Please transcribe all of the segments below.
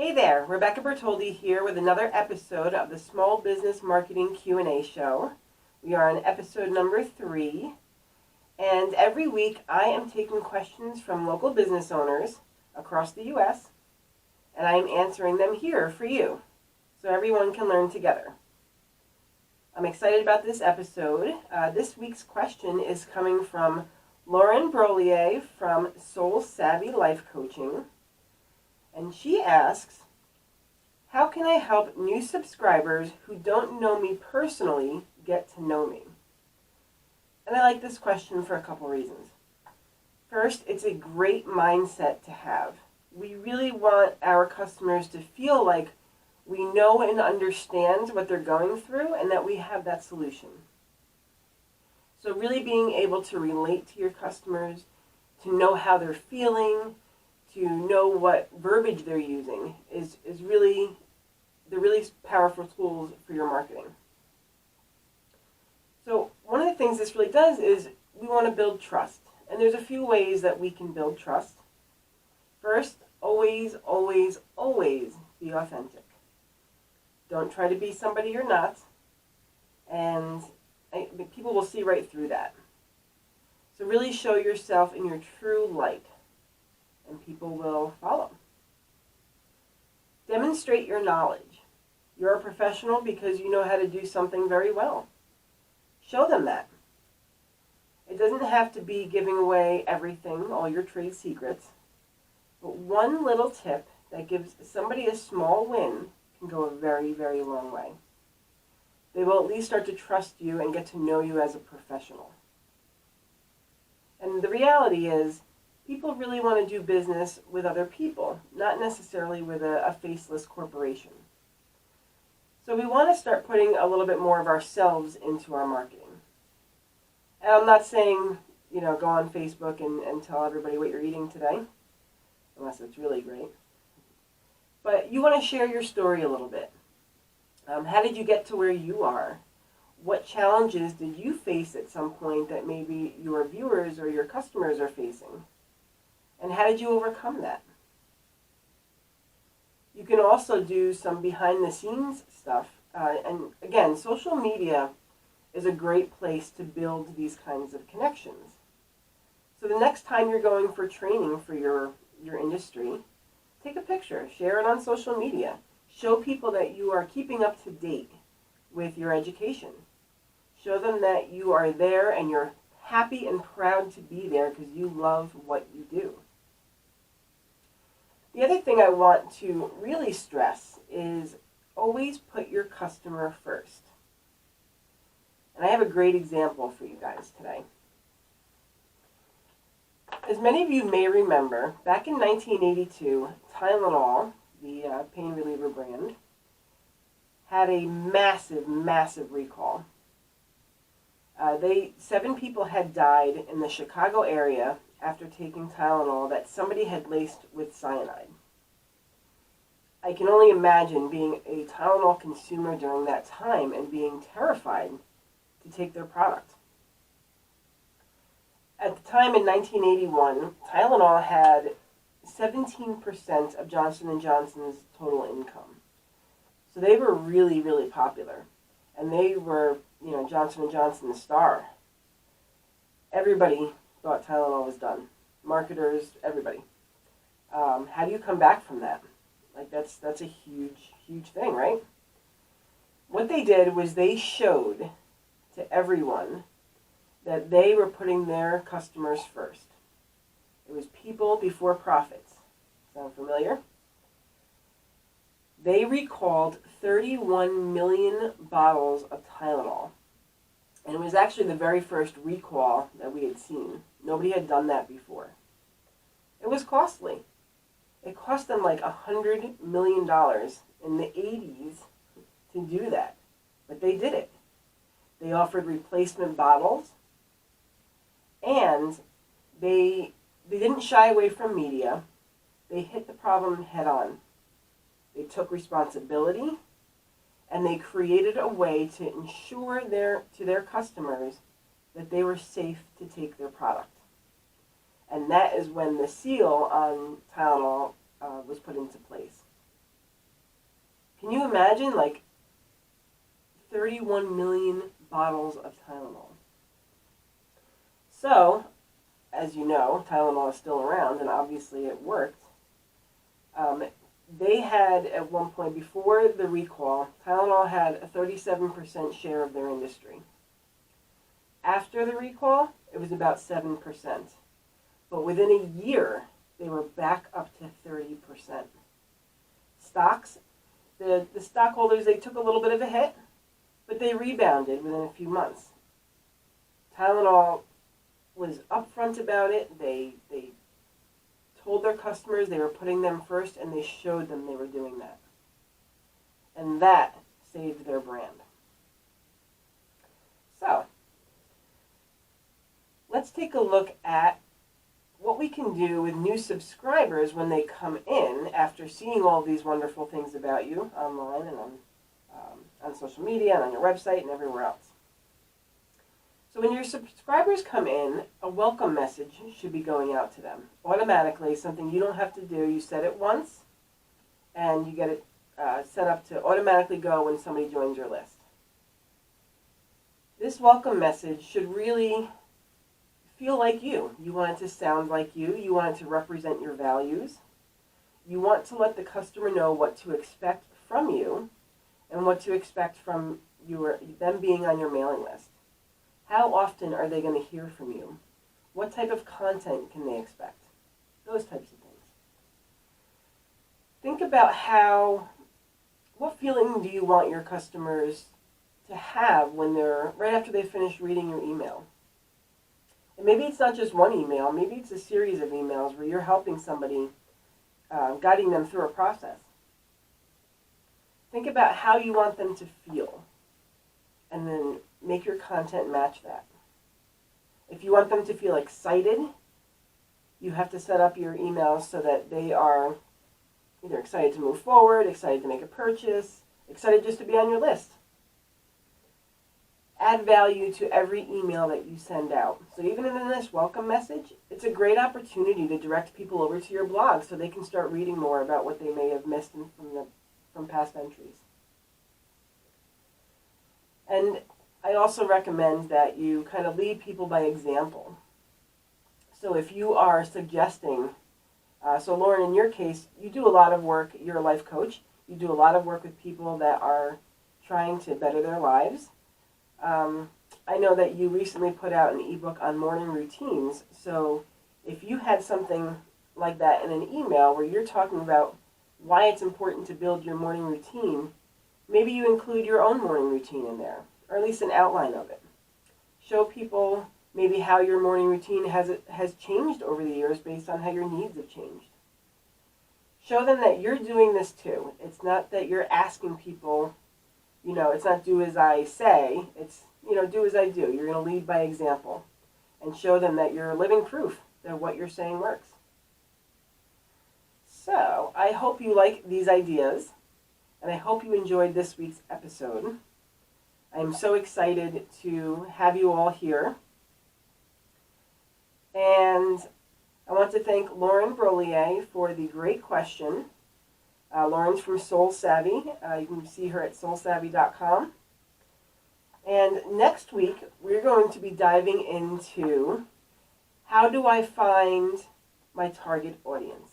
Hey there, Rebecca Bertoldi here with another episode of the Small Business Marketing Q&A Show. We are on episode number 3, and every week I am taking questions from local business owners across the U.S., and I am answering them here for you, so everyone can learn together. I'm excited about this episode. This week's question is coming from Lauren Brolier from Soul Savvy Life Coaching. And she asks, how can I help new subscribers who don't know me personally get to know me? And I like this question for a couple reasons. First, it's a great mindset to have. We really want our customers to feel like we know and understand what they're going through and that we have that solution. So really being able to relate to your customers, to know how they're feeling, to know what verbiage they're using is really powerful tools for your marketing. So one of the things this really does is we want to build trust. And there's a few ways that we can build trust. First, always, always, always be authentic. Don't try to be somebody you're not. And people will see right through that. So really show yourself in your true light, and people will follow. Demonstrate your knowledge. You're a professional because you know how to do something very well. Show them that. It doesn't have to be giving away everything, all your trade secrets, but one little tip that gives somebody a small win can go a very, very long way. They will at least start to trust you and get to know you as a professional. And the reality is, people really want to do business with other people, not necessarily with a faceless corporation. So we want to start putting a little bit more of ourselves into our marketing. And I'm not saying, go on Facebook and tell everybody what you're eating today, unless it's really great. But you want to share your story a little bit. How did you get to where you are? What challenges did you face at some point that maybe your viewers or your customers are facing? And how did you overcome that? You can also do some behind-the-scenes stuff. And again, social media is a great place to build these kinds of connections. So the next time you're going for training for your industry, take a picture, share it on social media. Show people that you are keeping up to date with your education. Show them that you are there and you're happy and proud to be there because you love what you do. The other thing I want to really stress is always put your customer first. And I have a great example for you guys today. As many of you may remember, back in 1982, Tylenol, the pain reliever brand, had a massive, massive recall. 7 people had died in the Chicago area after taking Tylenol that somebody had laced with cyanide. I can only imagine being a Tylenol consumer during that time and being terrified to take their product. At the time in 1981, Tylenol had 17% of Johnson & Johnson's total income. So they were really, really popular. And they were, Johnson & Johnson's star. Everybody thought Tylenol was done. Marketers, everybody. How do you come back from that? That's a huge, huge thing, right? What they did was they showed to everyone that they were putting their customers first. It was people before profits. Sound familiar? They recalled 31 million bottles of Tylenol. And it was actually the very first recall that we had seen. Nobody had done that before. It was costly. It cost them like $100 million in the 80s to do that. But they did it. They offered replacement bottles. And they didn't shy away from media. They hit the problem head on. They took responsibility, and they created a way to ensure to their customers that they were safe to take their product. And that is when the seal on Tylenol was put into place. Can you imagine, like, 31 million bottles of Tylenol? So, as you know, Tylenol is still around, and obviously it worked. They had, at one point, before the recall, Tylenol had a 37% share of their industry. After the recall, it was about 7%. But within a year, they were back up to 30%. Stocks, the stockholders, they took a little bit of a hit, but they rebounded within a few months. Tylenol was upfront about it. They told their customers they were putting them first, and they showed them they were doing that. And that saved their brand. So, let's take a look at what we can do with new subscribers when they come in after seeing all these wonderful things about you online and on social media and on your website and everywhere else. So when your subscribers come in, a welcome message should be going out to them automatically, something you don't have to do. You set it once, and you get it set up to automatically go when somebody joins your list. This welcome message should really feel like you. You want it to sound like you. You want it to represent your values. You want to let the customer know what to expect from you and what to expect from them being on your mailing list. How often are they going to hear from you? What type of content can they expect? Those types of things. Think about what feeling do you want your customers to have when right after they finish reading your email? And maybe it's not just one email, maybe it's a series of emails where you're helping somebody, guiding them through a process. Think about how you want them to feel, and then make your content match that. If you want them to feel excited, you have to set up your emails so that they are either excited to move forward, excited to make a purchase, excited just to be on your list. Add value to every email that you send out. So even in this welcome message, it's a great opportunity to direct people over to your blog so they can start reading more about what they may have missed from past entries. And I also recommend that you kind of lead people by example. So if you are suggesting, so Lauren, in your case, you do a lot of work, you're a life coach, you do a lot of work with people that are trying to better their lives. I know that you recently put out an ebook on morning routines, so if you had something like that in an email where you're talking about why it's important to build your morning routine, maybe you include your own morning routine in there, or at least an outline of it. Show people maybe how your morning routine has changed over the years based on how your needs have changed. Show them that you're doing this too. It's not that you're asking people, it's not do as I say, it's, do as I do. You're going to lead by example and show them that you're living proof that what you're saying works. So, I hope you like these ideas, and I hope you enjoyed this week's episode. I'm so excited to have you all here. And I want to thank Lauren Brolier for the great question. Lauren's from Soul Savvy. You can see her at soulsavvy.com. And next week, we're going to be diving into how do I find my target audience?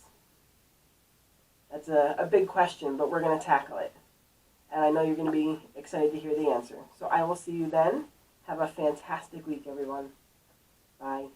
That's a big question, but we're going to tackle it. And I know you're going to be excited to hear the answer. So I will see you then. Have a fantastic week, everyone. Bye.